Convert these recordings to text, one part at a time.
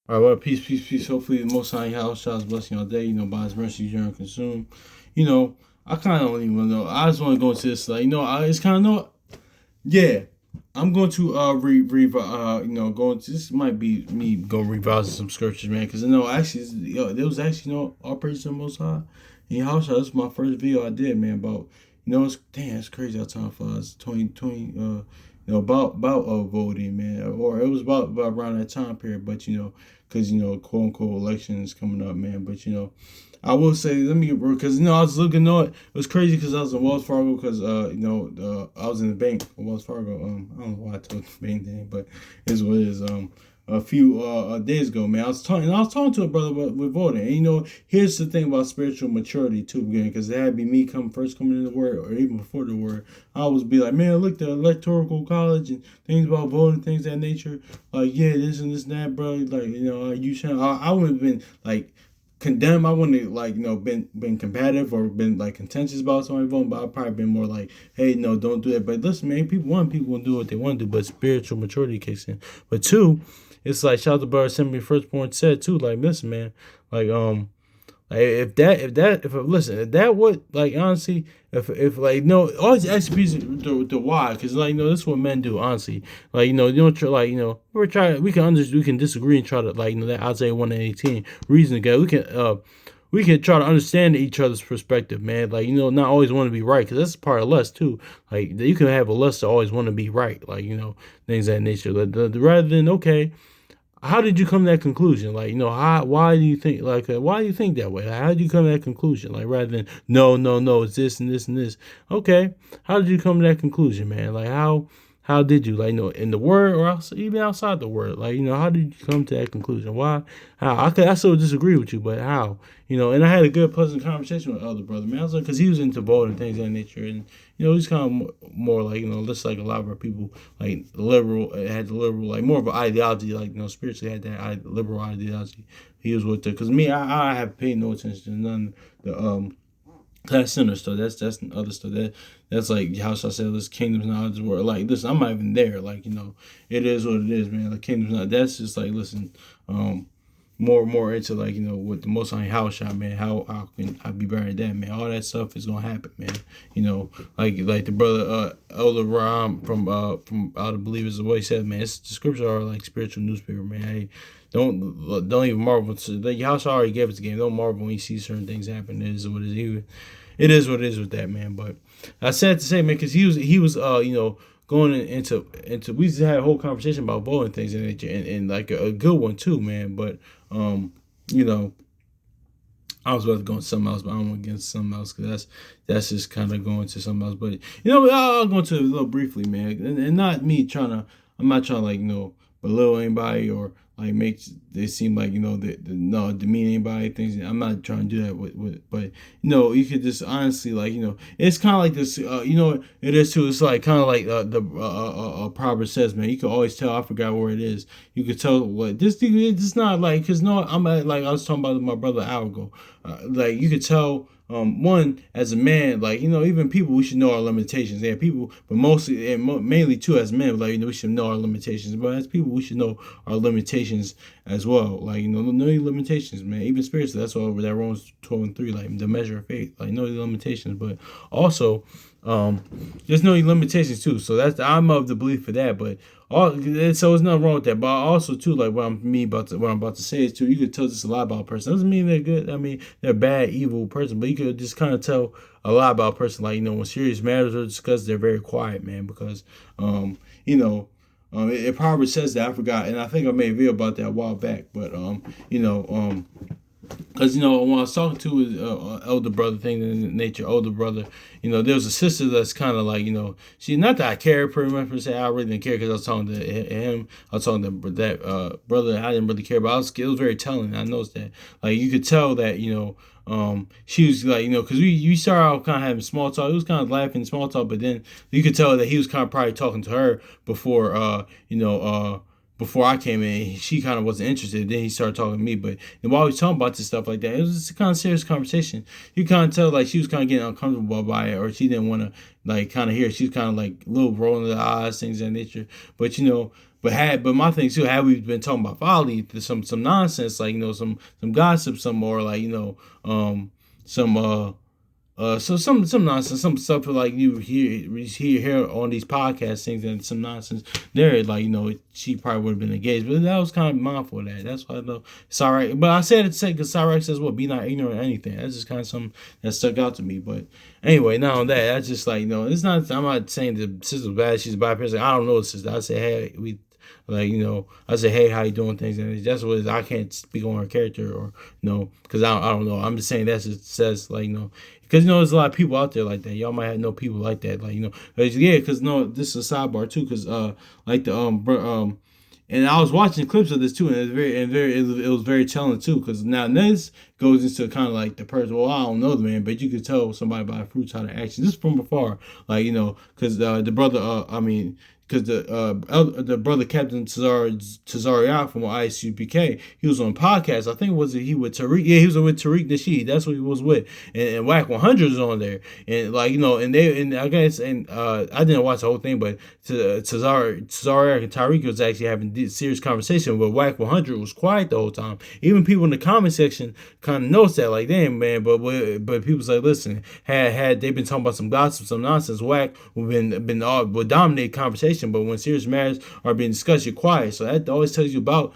All right, well, peace, peace, peace. Hopefully, the Most High House shines blessing all day. By His mercy, you don't consume. You know, I kind of don't even know. I just want to go into this. It's kind of no. Yeah, I'm going to go into this. Might be me go revising some scriptures, man. Because actually, there was actually all praise to the Most High. And house this is my first video I did, man. About it's crazy how time flies. 2020. About voting, man, or it was about around that time period. But because quote unquote election is coming up, man. But I will say, let me get real, because I was looking at it. It was crazy because I was in Wells Fargo because I was in the bank of Wells Fargo. I don't know why I told the bank name, but it's what it is. A few days ago, man, I was talking to a brother with voting. And here's the thing about spiritual maturity too, again, because it had to be me coming in the word, or even before the word. I always be like, man, look, the electoral college and things about voting, things of that nature. Like, yeah, this and this and that, bro. Like, you should. I would have been like condemn. I wouldn't have been combative or been like contentious about somebody voting, but I've probably been more like, hey, no, don't do that. But listen, man, people will do what they want to do, but spiritual maturity kicks in. But two, it's like shout out to brother Assembly Firstborn said too, like, listen, man, like like if that would, like, honestly, if like, no, always ask the why, because like, this is what men do, honestly. Like, you don't try, like, we can disagree and try to, like, that Isaiah 1:18 reason together. We can try to understand each other's perspective, man. Like, not always want to be right, because that's part of lust too. Like, you can have a lust to always want to be right, like, things of that nature. Rather than, okay, how did you come to that conclusion? Like, why do you think, like, why do you think that way? Like, how did you come to that conclusion? Like, rather than, no, no, no, it's this and this and this. Okay, how did you come to that conclusion, man? Like, how did you, like, in the word, or even outside the word? Like, how did you come to that conclusion? Why? How? I still disagree with you, but how? And I had a good, pleasant conversation with other brother, man. I was like, because he was into voting and things of that nature, and he's kind of more like, just like a lot of our people, like liberal, had the liberal, like more of an ideology, like, spiritually had that liberal ideology. He was with it, because me, I have paid no attention to none of the class center stuff. That's other stuff. That's like how should I say this, kingdom's not this world. Like, listen, I'm not even there. Like, it is what it is, man. Like, kingdom's not. That's just like, listen, more into, like, with the most on house shot, man. How can I be better at that, man? All that stuff is gonna happen, man. Like the brother Elder Ram from out of Believers, the way he said, man, it's, the scriptures are like spiritual newspaper, man. Hey, don't even marvel. The house already gave us the game. Don't marvel when you see certain things happen. It is what it is. It is what it is with that, man. But I said to say, man, because he was going into we just had a whole conversation about voting things and like a good one too, man. But you know, I was about to go into something else, but I don't want to get into something else because that's just kind of going to something else. But I'll go into it a little briefly, man, and not me trying to. I'm not trying to, like, belittle anybody or like make they seem like, no, demean anybody. Things, I'm not trying to do that but you could just honestly, like, it's kind of like this. It is too. It's like kind of like the proverb says, man. You can always tell. I forgot where it is. You could tell what this thing. It's not like, because I'm like I was talking about my brother hour ago. Like, you could tell. One, as a man, like, even people, we should know our limitations. Yeah, people, but mostly and mainly too, as men, like, we should know our limitations. But as people, we should know our limitations as well. Like, know your limitations, man. Even spiritually, that's all over that Romans 12:3, like the measure of faith. Like, know your limitations, but also, just know your limitations too. So I'm of the belief for that. But so there's nothing wrong with that. But also too, like, what I'm about to say is too, you could tell just a lot about a person. Doesn't mean they're good. I mean, they're a bad, evil person, but you could just kind of tell a lot about a person. Like, when serious matters are discussed, they're very quiet, man, because it probably says that. I forgot, and I think I made a video about that a while back. But because when I was talking to his elder brother, thing in nature, older brother, there was a sister that's kind of like, she, not that I care pretty much per se. I really didn't care because I was talking to him. I was talking to that brother. I didn't really care, but it was very telling. I noticed that, like, you could tell that, she was like, because we started out kind of having small talk. It was kind of laughing small talk, but then you could tell that he was kind of probably talking to her before I came in. She kind of wasn't interested. Then he started talking to me. But while he was talking about this stuff like that, it was just a kind of serious conversation. You kind of tell, like, she was kind of getting uncomfortable by it, or she didn't want to, like, kind of hear it. She was kind of like a little rolling the eyes, things of that nature. But but my thing too, had we been talking about folly, some nonsense, like some gossip, some more like some so some nonsense, some stuff like you hear on these podcast things, and some nonsense there, like she probably would have been engaged, but that was kind of mindful of that. That's why I know it's all right. But I said it to say because Cyrus says, "Well, be not ignorant of anything." That's just kind of something that stuck out to me. But anyway, not on that. That's just like it's not. I'm not saying the sister's bad. She's a bad person. I don't know the sister. I say, hey, we. Like I say, hey, how you doing things, and that's what it is. I can't speak on her character or because I don't know. I'm just saying that's it says like because there's a lot of people out there like that. Y'all might have know people like that, like yeah. Because this is a sidebar too. Because like the and I was watching clips of this too, and it was very telling too. Because now this goes into kind of like the person. Well, I don't know the man, but you could tell somebody by the fruits how to act. Just from afar, like because the brother. Because the brother Captain Tazariak from ISUPK, he was on a podcast. I think he with Tariq? Yeah, he was with Tariq Nasheed. That's what he was with. And Whack 100 is on there. And and I guess I didn't watch the whole thing, but Tazariak and Tariq was actually having serious conversation. But Whack 100 was quiet the whole time. Even people in the comment section kind of noticed that, like, damn man. But people's like, listen, had they been talking about some gossip, some nonsense, Whack would dominate conversation. But when serious matters are being discussed, you're quiet. So that always tells you a lot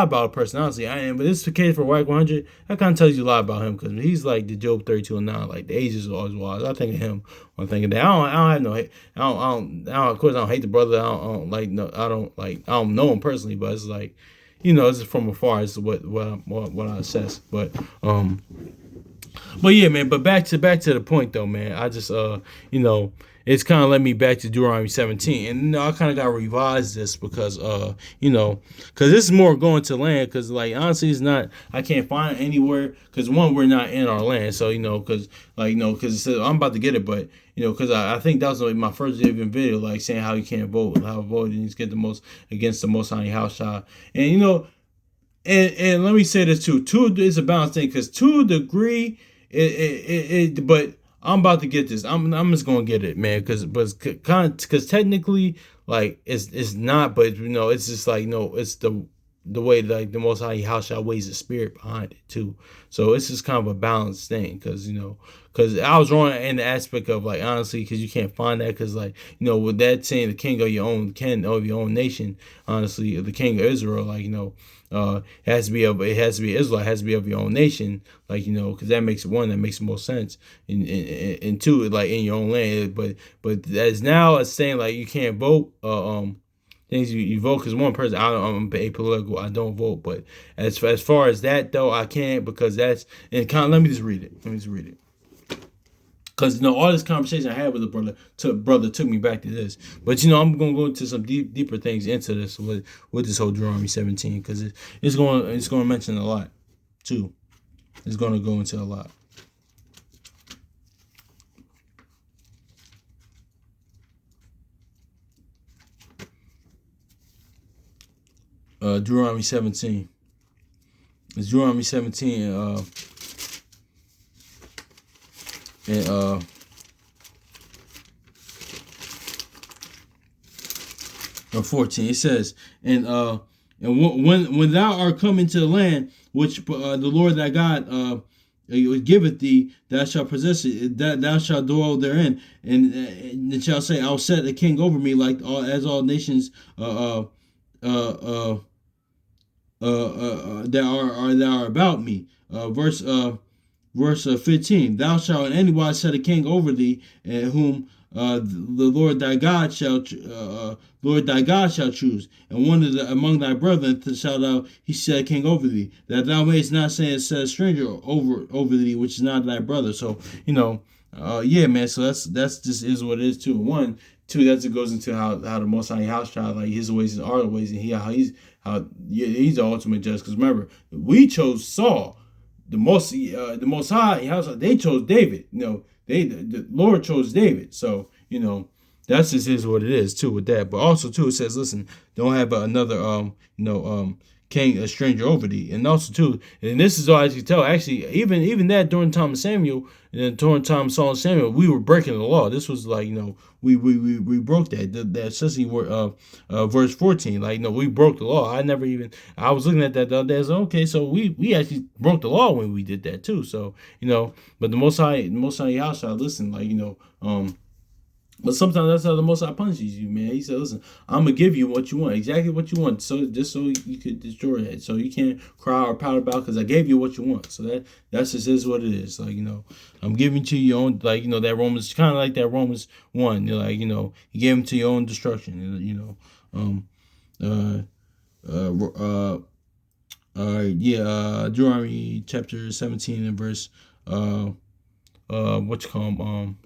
about a person, honestly. But this is the case for Whack 100. That kind of tells you a lot about him because he's like the Job 32 and 9. Like the ages are always wise. I think of him when I think of that. I don't have no hate. Of course, I don't hate the brother. I don't know him personally, but it's like, it's just from afar. It's what I assess. But yeah, man. But back to the point though, man. I just it's kind of led me back to Deuteronomy 17, and I kind of got to revise this because because this is more going to land. Because like honestly, it's not. I can't find it anywhere because one, we're not in our land, so because because it says I'm about to get it, but because I think that was like my first video, like saying how you can't vote, how voting is get the most against the Most High house shot, and and let me say this too. It's a balanced thing because to a degree, but I'm about to get this. I'm just gonna get it, man. Because technically, like it's not, but it's just like it's the way like the Most High House shall weighs the spirit behind it too. So it's just kind of a balanced thing, because because I was wrong in the aspect of like honestly, because you can't find that, because like with that saying the king of your own nation, honestly, the king of Israel, like it has to be Israel, it has to be of your own nation, like because that makes the most sense, and two, like in your own land, but as now it's saying like you can't vote things you vote because one person. I'm apolitical. I don't vote, but as far as that though, I can't, because that's and kind of let me just read it. Because all this conversation I had with the brother took me back to this. But I'm gonna go into some deeper things into this with this whole Deuteronomy 17, because it's going to mention a lot too. It's going to go into a lot. Deuteronomy 17. It's Deuteronomy 17 and 14. It says, and when thou art come into the land which the Lord thy God giveth thee, thou shalt possess it, that thou shalt dwell therein, and it shall say, I'll set a king over me like all nations that are about me. Verse 15. Thou shalt in any wise set a king over thee, whom the Lord thy God shall choose, and one among thy brethren shalt thou he set a king over thee, that thou mayest not say and set a stranger over thee, which is not thy brother. So yeah, man. So that's just is what it is too. One, two. That it goes into how the Most High house child, like his ways are the ways, and he's the ultimate judge. Because remember, we chose Saul. The most high house, they chose David. The Lord chose David. So that's just is what it is too with that. But also too, it says, listen, don't have another king a stranger over thee. And also too, and this is all as you tell. Actually, even that during the time of Samuel, and then during the time of Saul and Samuel, we were breaking the law. This was like we broke that especially verse 14. Like we broke the law. I was looking at that the other day. I was like, okay, so we actually broke the law when we did that too. So but the Most High Yahshua, listen, but sometimes that's how the Most High punishes you, man. He said, "Listen, I'm gonna give you what you want, exactly what you want, so just so you could destroy it, so you can't cry or pout about, because I gave you what you want. So that's just is what it is. I'm giving to your own, that Romans, kind of like that Romans 1. You gave them to your own destruction. Deuteronomy chapter 17 and verse what you call 'em,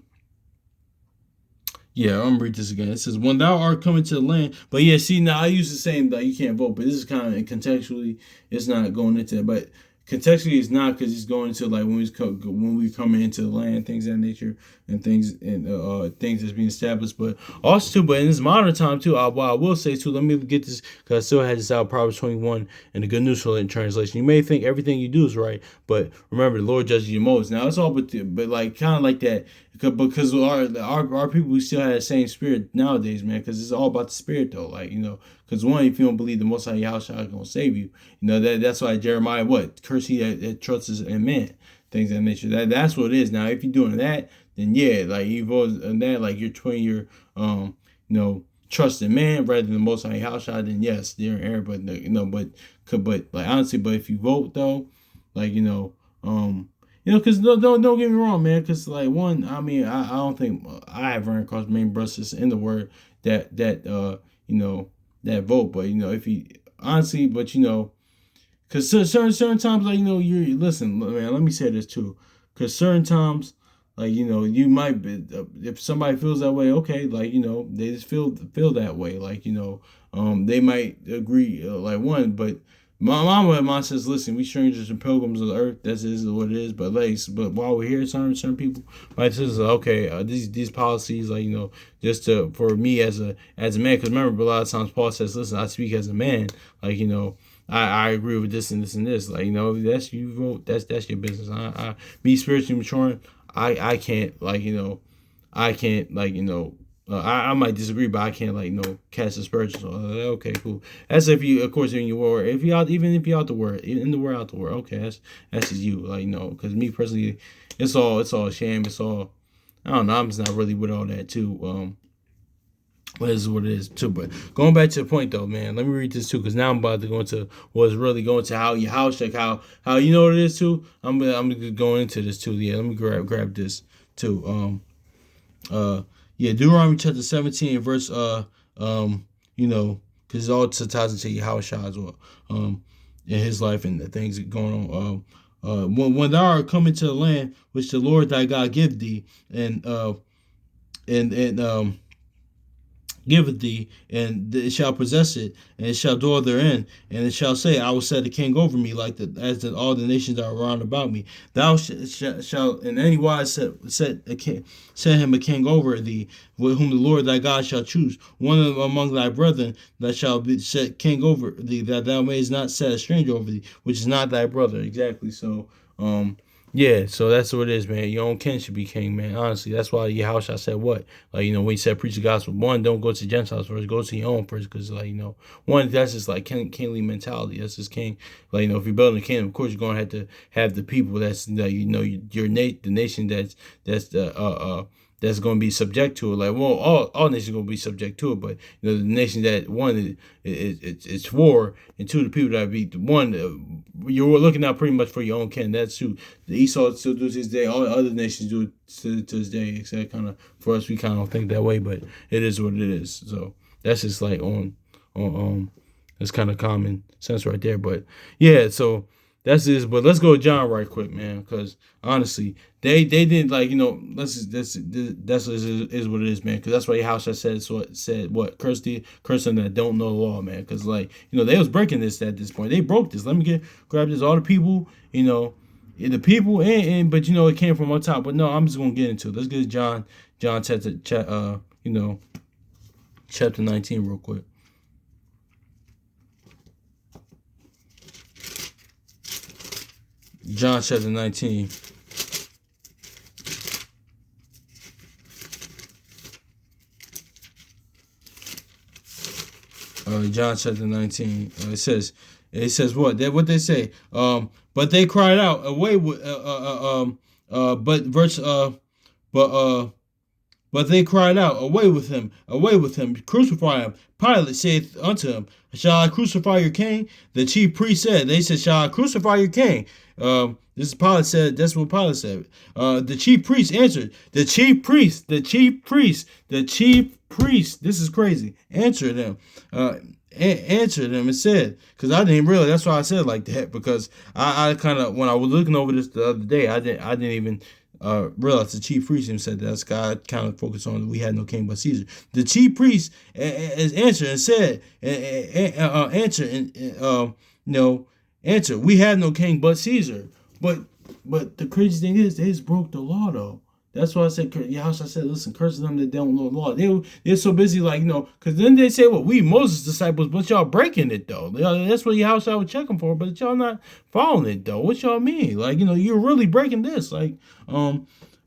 yeah, I'm gonna read this again. It says, "When thou art coming to the land," but yeah, see, now I use the same that you can't vote, but this is kind of contextually, it's not going into that, but contextually it's not, because it's going into like when we come into the land, things of that nature, and things that's being established, but also too, but in this modern time too, what I will say too, let me get this, because I still had this out, Proverbs 21 in the Good News translation. You may think everything you do is right, but remember the Lord judges you most. Now it's all but like kind of like that, because our people, we still have that same spirit nowadays, man, because it's all about the spirit though, because one, if you don't believe the Most High Yahshua is gonna save you, that's why Jeremiah, what, curse he that trusts in man, things of that nature. That's what it is. Now if you're doing that, then yeah, like you vote on that, like you're putting your trust in man rather than the Most High Yahshua, then yes, they're in error. But like honestly, but if you vote though, because don't get me wrong, man. Because like one, I mean, I don't think I have run across many brothers in the word that vote. But if you honestly, but because certain times, like you listen, man. Let me say this too, because certain times, like you might be, if somebody feels that way, okay, they just feel that way, they might agree, but my mama says, listen, we strangers and pilgrims of the earth. That is what it is. But while we're here, certain people might say, okay, these policies, just for me as a man. Because remember, a lot of times Paul says, listen, I speak as a man. I agree with this and this and this. That's you vote. That's your business. I me spiritually maturing. I can't I might disagree, but I can't cast aspersions. So okay, cool. That's if you, of course, in your word. If you out, even if you out the word, in the word, out the word. Okay, that's just you. Because me personally, it's all a sham. It's all, I don't know. I'm just not really with all that too. But this is what it is too. But going back to the point though, man, let me read this too, because now I'm about to go into what's really going to how your house check, how you know what it is too. I'm gonna go into this too. Yeah, let me grab this too. Deuteronomy chapter 17 verse because it all ties into Yahushua as well, in his life and the things going on. When thou art coming to the land which the Lord thy God give thee, and giveth thee, and it shall possess it, and it shall dwell therein, and it shall say, I will set a king over me, all the nations that are round about me. Thou shalt in any wise set him a king over thee, with whom the Lord thy God shall choose, one among thy brethren that shall be set king over thee, that thou mayest not set a stranger over thee, which is not thy brother. Exactly. So yeah, so that's what it is, man. Your own kin should be king, man. Honestly, that's why Yahushua said what? When he said preach the gospel, one, don't go to Gentiles first, go to your own first, because one, that's just kingly mentality. That's just king. If you're building a kingdom, of course you're gonna have to have the people that's the nation that's going to be subject to it. All nations are going to be subject to it, but the nation that one it's war, and two, the people that be one, you're looking out pretty much for your own kin. That's true. The Esau still does his day. All the other nations do it to this day. Except kind of for us, we kind of don't think that way, but it is what it is. So that's just on it's kind of common sense right there. But yeah, so. That's this, but let's go to John right quick, man. Because honestly, they didn't that's what it is, man. Because that's why House said what curse them that don't know the law, man. Because they was breaking this at this point. They broke this. Let me grab this. All the people, the people, and but it came from on top. But no, I'm just gonna get into it. Let's get to John chapter 19 real quick. John chapter 19. John chapter 19. It says what? What they say? But they cried out, away with but verse but they cried out, away with him, crucify him. Pilate saith unto him, shall I crucify your king? The chief priest said, they said, shall I crucify your king? This is Pilate said, that's what Pilate said. The chief priest answered, the chief priest, this is crazy, answered him. Answered him and said, because I didn't realize, that's why I said like that, because I kind of, when I was looking over this the other day, I didn't even realize the chief priest even said that. God kind of focused on we had no king but Caesar. The chief priest answered and said, answer, we have no king but Caesar. But the crazy thing is, they just broke the law though. That's why I said, Yahushua said, listen, curse them that don't know the law. They're so busy, like, because then they say, well, we Moses' disciples, but y'all breaking it, though. That's what Yahushua would check them for, but y'all not following it, though. What y'all mean? Like, you're really breaking this. Like,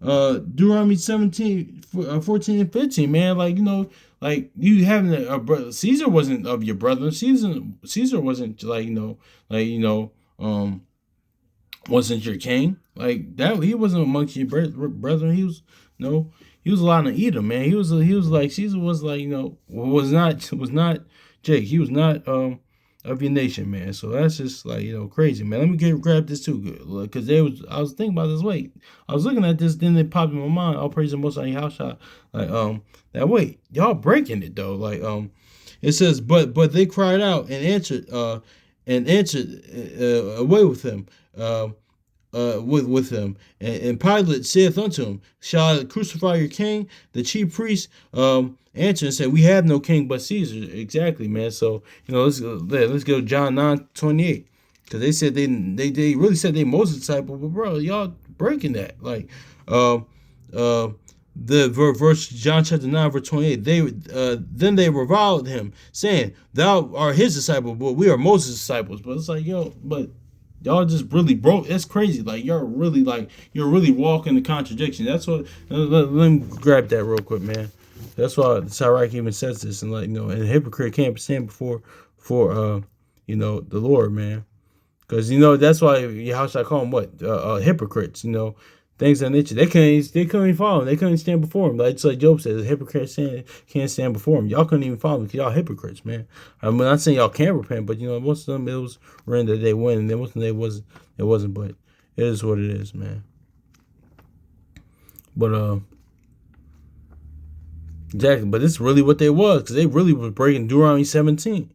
Deuteronomy 17, 14 and 15, man. Like, like, you having a brother. Caesar wasn't of your brother. Caesar wasn't, wasn't your king like that. He wasn't amongst your brethren. He was allowed to Edom, man. He was like Caesar was like was not Jake. He was not of your nation, man. So that's just like crazy, man. Let me grab this too, good, because I was thinking about this. Wait, I was looking at this, then it popped in my mind. All praise the Most High Yahshua. Like that. Wait, y'all breaking it though. Like it says, but they cried out and answered away with him. With him, and Pilate saith unto him, shall I crucify your king? The chief priest answered and said, we have no king but Caesar. Exactly, man. So let's go John 9:28, because they said they really said they Moses disciple, but bro, y'all breaking that. Like the verse John chapter 9 verse 28. Then they reviled him, saying, thou art his disciple, but we are Moses' disciples. But it's like, but y'all just really broke. That's crazy. Like you're really walking the contradiction. That's what. Let me grab that real quick, man. That's why Sirach even says this, and and a hypocrite can't stand before the Lord, man. Because that's why Yahushua call them what hypocrites. Things of that nature. They couldn't even follow him. They couldn't stand before him. Like it's like Job says, a hypocrite can't stand before him. Y'all couldn't even follow him because y'all hypocrites, man. I'm not saying y'all can't repent, but most of them it was random that they win, and then most of them it wasn't. But it is what it is, man. But exactly. But this is really what they was, because they really was breaking Deuteronomy 17.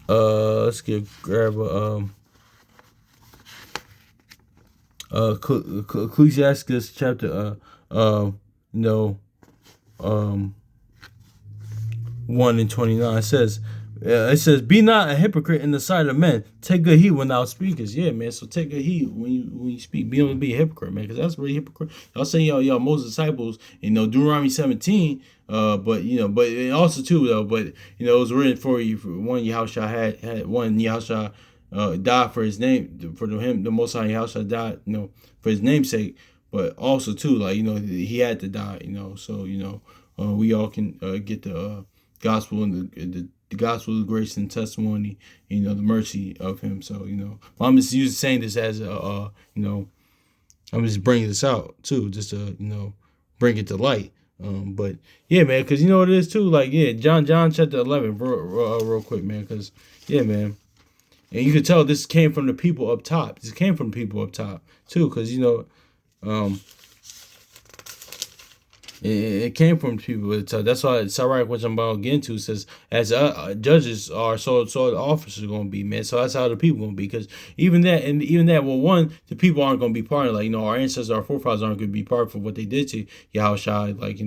Let's grab Ecclesiastes chapter 1:29 says, be not a hypocrite in the sight of men. Take good heed when thou speakest. Yeah, man. So take good heed when you speak. Be a hypocrite, man, because that's really hypocrite. Y'all say y'all Moses disciples, Deuteronomy 17. But also too though. But it was written for you. For one, Yahushua had one Yahushua died for his name, for him, the Most High Yahushua died, for his name's sake, but also too, like, he had to die, so, we all can get the gospel and the gospel of grace and testimony, the mercy of him. So, I'm just saying this as I'm just bringing this out too, just to, bring it to light. But yeah, man, because what it is too, like, yeah, John chapter 11, real quick, man, because, yeah, man. And you can tell this came from the people up top. This came from the people up top, too, because, it came from people at the top. That's why Sirach, which I'm about to get into, says, as judges are, so the officers are going to be, man. So that's how the people going to be. Because even that, well, one, the people aren't going to be part of, like, our ancestors, our forefathers aren't going to be part of what they did to Yahushua, like,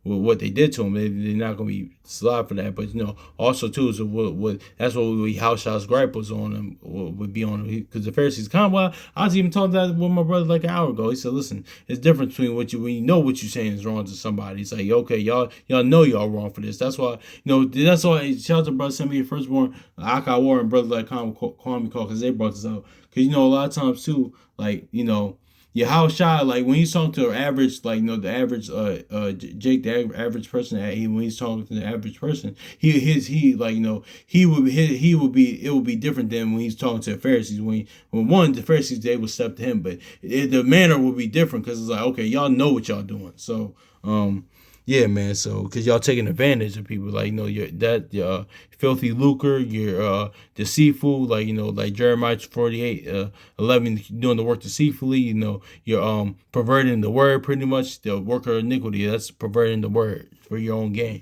what they did to him. They're not going to be slide for that. But, also, too, so what that's what Yahushua's gripe was on him, would be on him. Because the Pharisees, I was even talking that with my brother like an hour ago. He said, listen, it's different between when you know what you're saying is wrong, to somebody. It's like, okay, y'all know y'all wrong for this. That's why, that's why, shout out to brother send me your firstborn, Akai Warren, brother like Kwame Call, because they brought this out. Because, a lot of times too, like, your house shy, like when he's talking to an average, like, the average, Jake, the average person, when he's talking to the average person, he like, he would be, it would be different than when he's talking to the Pharisees. When the Pharisees, they would step to him, but the manner would be different, because it's like, okay, y'all know what y'all doing. So, yeah, man. So, because y'all taking advantage of people, like, you're filthy lucre, you're deceitful, like, like Jeremiah 48, 11, doing the work deceitfully, you're perverting the word, pretty much, the worker of iniquity. That's perverting the word for your own gain.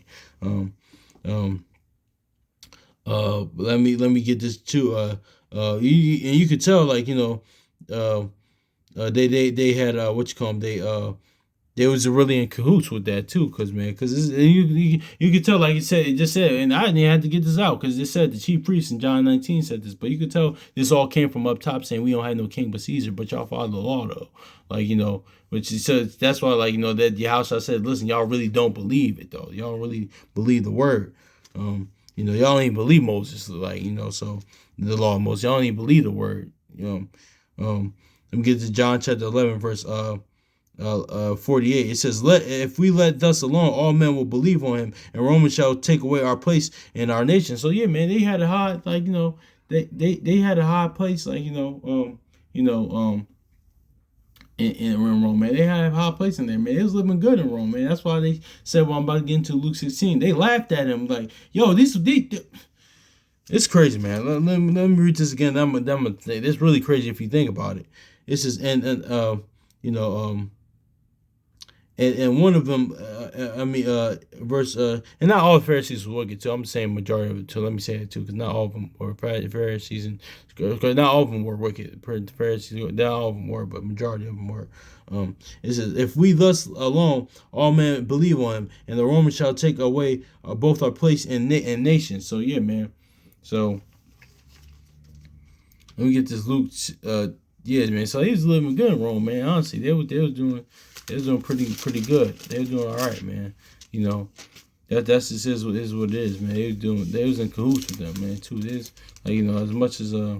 Let me get this too. You could tell, like, they had what you call them, they was really in cahoots with that too, because you could tell, like it just said, and I didn't have to get this out, because it said the chief priest in John 19 said this, but you could tell this all came from up top, saying we don't have no king but Caesar, but y'all follow the law though, like, which is, so that's why, like, that Yahushua said, listen, y'all really don't believe it though, y'all don't really believe the word, y'all don't even believe Moses, like, so the law of Moses, y'all don't even believe the word, let me get to John chapter 11 verse 48. It says, if we let thus alone, all men will believe on him, and Romans shall take away our place in our nation. So yeah, man, they had a high, like, they had a high place, like, in Rome, man. They had a high place in there, man. It was living good in Rome, man. That's why they said, well, I'm about to get into Luke 16. They laughed at him, like, yo, it's crazy, man. Let me read this again. It's really crazy if you think about it. It's just, and one of them, verse, and not all Pharisees were wicked too. I'm saying majority of it too. Let me say it too, because not all of them were Pharisees, and because not all of them were wicked. Pharisees, not all of them were, but majority of them were. It says, if we thus alone, all men believe on him, and the Romans shall take away both our place in nations. So yeah, man. So let me get this Luke. Yeah, man. So he was living good in Rome, man. Honestly, they was doing pretty good. They were doing all right, man. That's just is what it is, man. They was in cahoots with them, man. Too. This, like, as much as yeah.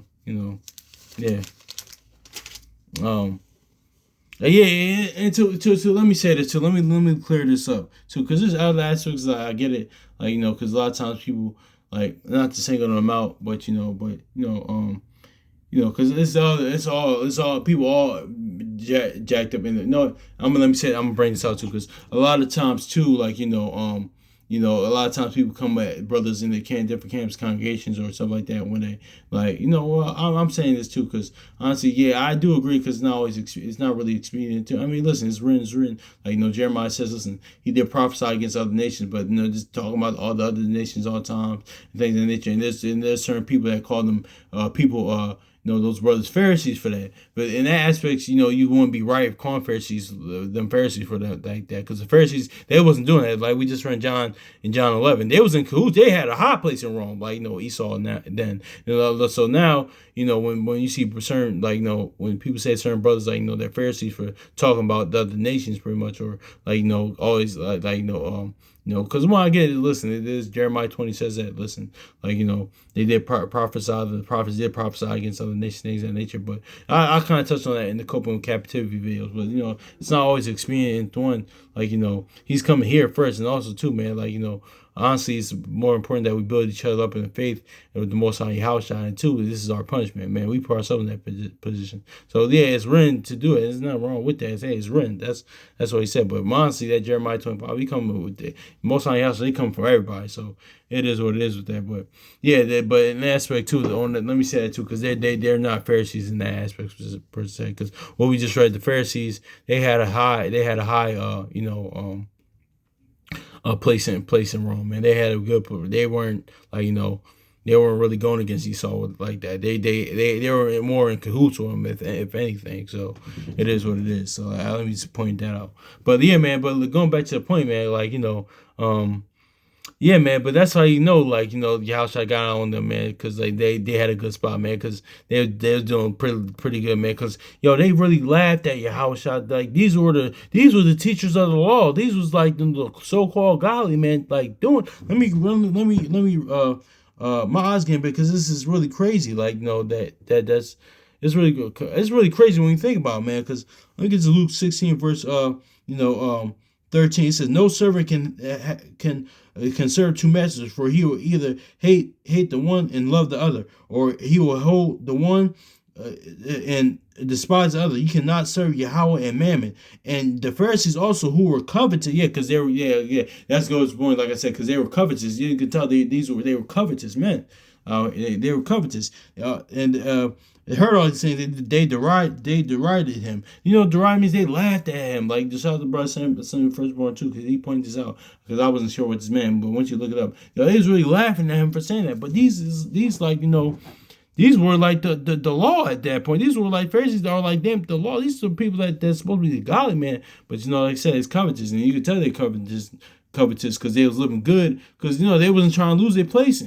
Yeah, and to let me say this too. Let me clear this up too, because there's other aspects that I get it, like, because a lot of times people, like, not to single them out, but because it's all people all jacked up in it. No, I'm gonna bring this out too, because a lot of times too, like, a lot of times people come at brothers in the different campus congregations or stuff like that when they, like, well, I'm saying this too, because honestly, yeah, I do agree, because it's not really expedient to. I mean, listen, it's written. Like, Jeremiah says, listen, he did prophesy against other nations, but just talking about all the other nations all the time and things of that nature. And there's certain people that call them people. Those brothers Pharisees for that. But in that aspect, you wouldn't be right calling Pharisees them Pharisees for that, like that, because the Pharisees, they wasn't doing that. Like we just read John 11, they was in cahoots. They had a high place in Rome, like Esau and then. So now when you see certain, like, when people say certain brothers, like, they're Pharisees for talking about the other nations pretty much, or like, always because when I get it, listen, it is Jeremiah 20 says that, listen, like, they did prophesy, the prophets did prophesy against other nations, things of that nature, but I kind of touched on that in the coping with captivity videos, but, it's not always expedient one, like, he's coming here first, and also too, man, like, honestly, it's more important that we build each other up in the faith and with the Most High house shine too. This is our punishment, man. We put ourselves in that position. So yeah, it's written to do it. There's nothing wrong with that. It's written. That's what he said. But honestly, that Jeremiah 25, he coming with the Most High house. They come for everybody. So it is what it is with that. But yeah, but in that aspect too, let me say that too, because they're not Pharisees in that aspect per se. Because what we just read, the Pharisees, they had a high place in Rome, man. They had a good. They weren't like, they weren't really going against Esau like that. They were more in cahoots with him, if anything. So it is what it is. So let me just point that out. But yeah, man. But going back to the point, man. Like, Yeah, man, but that's how you know, like Yahushua got on them, man, because like they had a good spot, man, because they was doing pretty good, man, because they really laughed at Yahushua. Like these were the teachers of the law. These was like the so called godly man, like doing. My eyes getting big because this is really crazy. Like that's it's really good. It's really crazy when you think about it, man. Because look at Luke 16 verse 13. It says no servant can serve two masters, for he will either hate the one and love the other, or he will hold the one and despise the other. You cannot serve Yahweh and Mammon. And the Pharisees also, who were covetous, because they were, that's God's point. Like I said, because they were covetous. You could tell they were covetous men. They were covetous, and heard all these things. They derided him. Deride means they laughed at him. Like the shout out to brother son firstborn too, because he pointed this out. Because I wasn't sure what this meant, but once you look it up, they was really laughing at him for saying that. But these like these were like the law at that point. These were like Pharisees that are like them the law. These are people that's supposed to be the godly man, but like I said, it's covetous, and you could tell they covetous because they was living good, because they wasn't trying to lose their place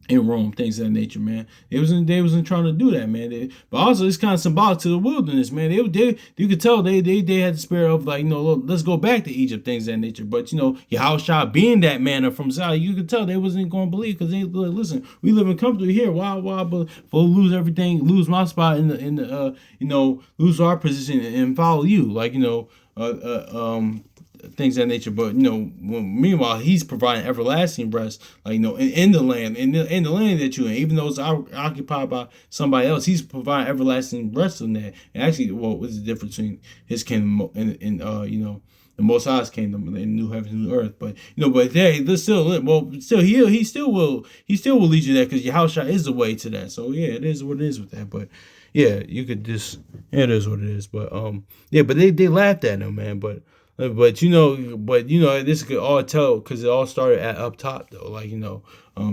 in Rome, things of that nature, man. They wasn't trying to do that, man. But also it's kind of symbolic to the wilderness, man. You could tell they had the spirit of like, look, let's go back to Egypt, things of that nature. But Yahushua being that manna from Zion, you could tell they wasn't going to believe, because they like, listen, we live in comfortably here. Why but lose everything, lose my spot in the lose our position and follow you, like things of that nature. But meanwhile, he's providing everlasting rest, like in the land, in the land that you're in, even though it's occupied by somebody else, he's providing everlasting rest in that. And actually, what's the difference between his kingdom and the Most High's kingdom in new heavens and new earth? But but there's still he still will lead you there, because Yahushua is the way to that. So yeah, it is what it is with that. But yeah, you could just it is what it is. But but they laughed at him, man. But this could all tell, because it all started at up top though. Like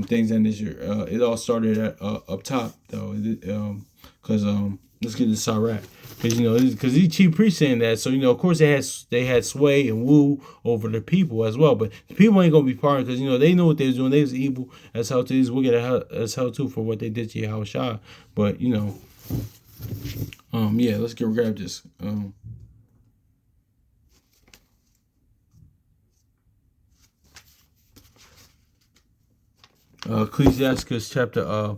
things in this year, it all started at up top though. Because let's get to Sirach, because these chief priests saying that. So of course they had sway and woo over the people as well. But the people ain't gonna be part, because they know what they was doing. They was evil as hell too. They was wicked as hell too for what they did to Yahushua. But let's grab this. Ecclesiastes chapter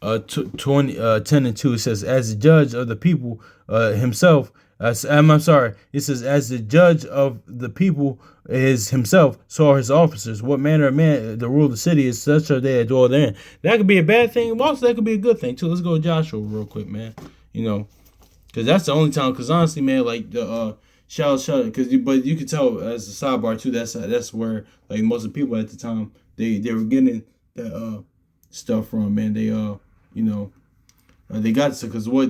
10 and 2, it says, as the judge of the people himself, I'm sorry, it says, as the judge of the people is himself, so are his officers. What manner of man the rule of the city is, such are they that dwell therein. That could be a bad thing, also that could be a good thing too. Let's go to Joshua real quick, man. Because that's the only time, because honestly, man, like the shout, but you could tell as a sidebar too, that's where like most of the people at the time, they were getting the stuff from, man. They got to, because what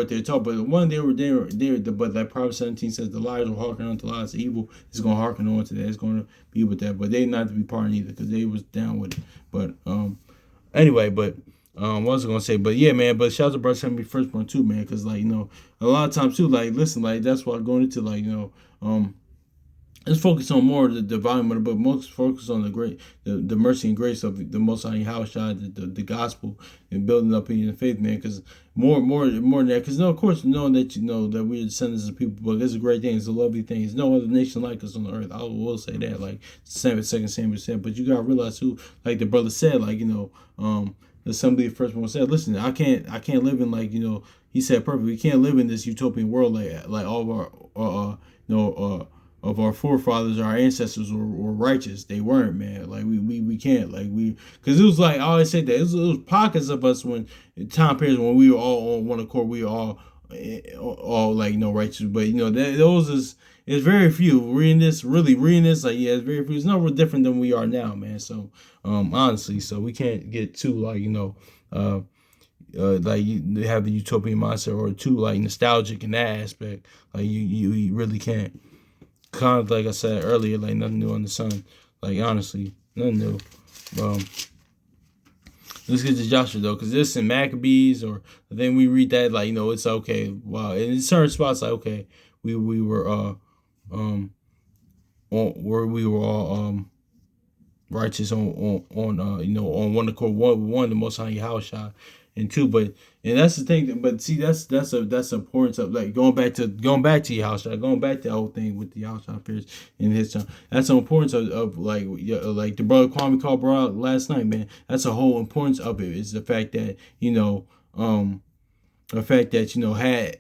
they're taught, but one but like Proverbs 17 says, the liars will hearken on to lies. The evil is going to hearken on to that. It's going to be with that, but they not to be part in either, because they was down with it. But anyway, but what was I gonna say? But yeah, man. But shout out to brother sent me firstborn too, man, because like a lot of times too, like listen, like that's why going into like let's focus on more of the volume of the book. Most focus on the mercy and grace of the Most High Yahushua, the gospel, and building up in your faith, man. Because more than that, because of course, knowing that that we're descendants of people, but it's a great thing. It's a lovely thing. There's no other nation like us on the earth. I will say that, like Second Samuel said. But you gotta realize who, like the brother said, like the assembly of first one said, listen, I can't live in like he said perfect. We can't live in this utopian world like all of our of our forefathers, our ancestors were righteous. They weren't, man. Like we can't, like because it was like I always said that it was pockets of us when time periods when we were all on one accord, we were all like righteous. But those is very few. Reading this, like it's very few. It's not real different than we are now, man. So honestly, so we can't get too like like you have the utopian mindset or too like nostalgic in that aspect. Like you really can't. Kind of like I said earlier, like nothing new on the sun. Like honestly, nothing new. Let's get to Joshua though, because this in Maccabees, or then we read that like it's okay. Wow, and in certain spots like okay, we were where we were all righteous on one accord, one the Most High Yahweh, and two, and that's the thing. But see, that's the importance of like going back to Yahweh, going back to the whole thing with the Yahweh appears in his time. That's the importance of like the brother Kwame called brought out last night, man. That's the whole importance of it. Is the fact that the fact that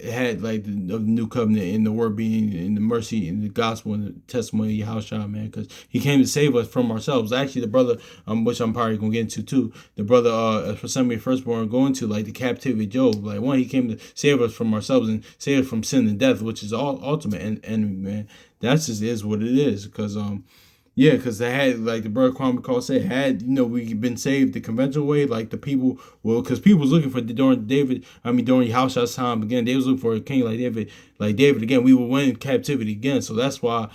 had like the new covenant and the word being in the mercy and the gospel and the testimony of Yahushua, man, because he came to save us from ourselves. Actually, the brother, which I'm probably gonna get into too, the brother for some of your firstborn going to like the captivity of Job. Like one, he came to save us from ourselves and save us from sin and death, which is all ultimate enemy, man. That's just is what it is, because yeah, because they had, like the brother Kwame Call said, had we been saved the conventional way, like the people, because people was looking for during Yahushua's time again, they was looking for a king like David again. We would win captivity again, so that's why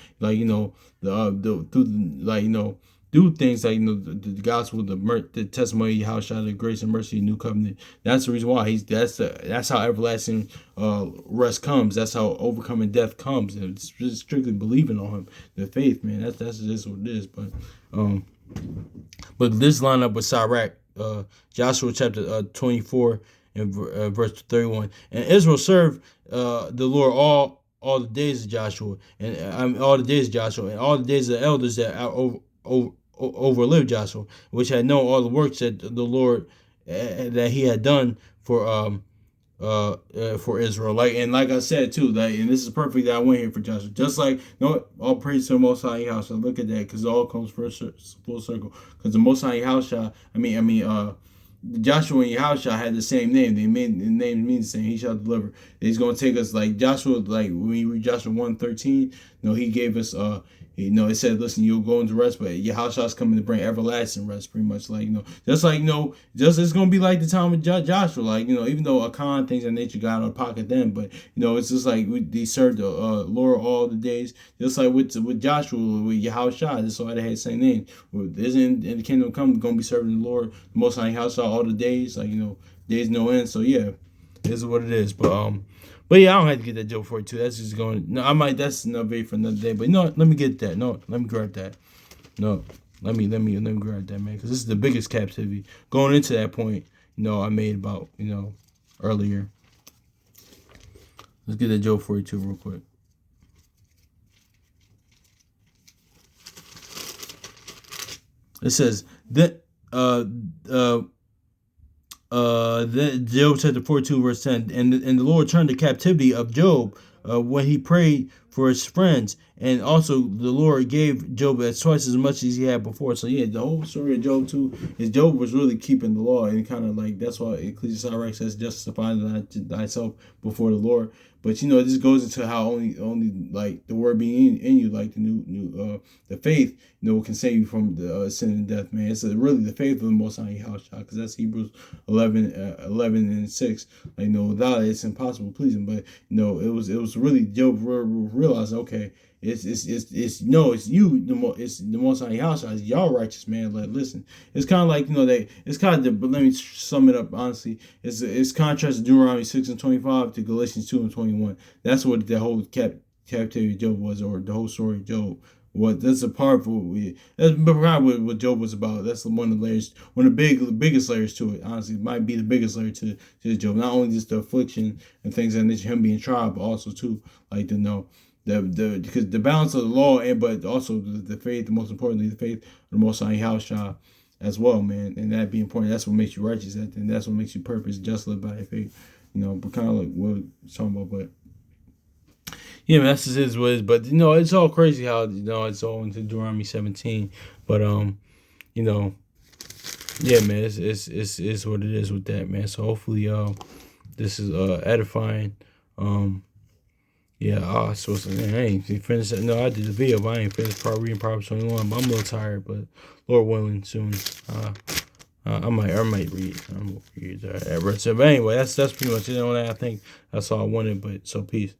do things like the gospel, the testimony of Yahushua, the grace and mercy, new covenant. That's the reason why that's how everlasting rest comes. That's how overcoming death comes. And it's just strictly believing on him, the faith, man. That's just what it is. But this line up with Sirach, Joshua chapter 24 and verse 31. And Israel served the Lord all the days of Joshua, and all the days of Joshua, and all the days of the elders that overlived Joshua, which had known all the works that the Lord that he had done for Israel. Like I said too, and this is perfect that I went here for Joshua. Just like all praise to the Most High Yahweh. Look at that, because it all comes full circle. Because the Most High Yahweh, Joshua and Yahushua had the same name. The name means the same. He shall deliver. He's going to take us like Joshua, like when you read Joshua 1:13, he gave us it said, listen, you'll go into rest, but Yahushua's coming to bring everlasting rest, pretty much. Just it's gonna be like the time of Joshua, even though Achan, things of nature got out of pocket then, but it's just like they served the Lord all the days, just like with Joshua, with Yahushua. That's why they had the same name. Isn't in the kingdom come gonna be serving the Lord, the Most High Yahushua all the days, days no end. So yeah, this is what it is. But yeah, I don't have to get that joke for you too. That's just going. No, I might. That's another video for another day. But let me get that. No, let me grab that. No, let me grab that, man. Because this is the biggest captivity. Going into that point, I made about earlier. Let's get that joke for you too, real quick. It says that Job chapter 42 verse 10, and the Lord turned the captivity of Job when he prayed for his friends, and also the Lord gave Job twice as much as he had before. So yeah, the whole story of Job too is Job was really keeping the law, and kind of like that's why Ecclesiastes says justify thyself before the Lord. But this goes into how only like the word being in you, like the new the faith, can save you from the sin and death, man. It's really the faith of the Most High Yahushua, because that's Hebrews 11:6. Without it, it's impossible to please him. But it was really Job realized, okay, it's you, it's the Most High Yahushua, it's y'all righteous, man. Like, listen, it's kind of like but let me sum it up honestly. It's contrast to Deuteronomy 6:25 to Galatians 2:21. That's what the whole captivity of Job was, or the whole story of Job. That's a part of that's probably what Job was about. That's one of the layers, one of the biggest layers to it. Honestly, it might be the biggest layer to Job. Not only just the affliction and things that nature, him being tried, but also too because the balance of the law, but also the faith, the most importantly, the faith of the Most High Yahushua as well, man. And that being important, that's what makes you righteous, and that's what makes you perfect, just live by faith. But kind of like what we're talking about, but. Yeah, man, that's just is what it is. But it's all crazy how it's all into Deuteronomy 17. But yeah, man, it's what it is with that, man. So hopefully this is edifying. Yeah, so man, I ain't finished that. No, I did the video, but I ain't finished reading Proverbs 21. But I'm a little tired, but Lord willing, soon. I might read. I'm gonna read that. But anyway, that's pretty much it on that. I think that's all I wanted. But so peace.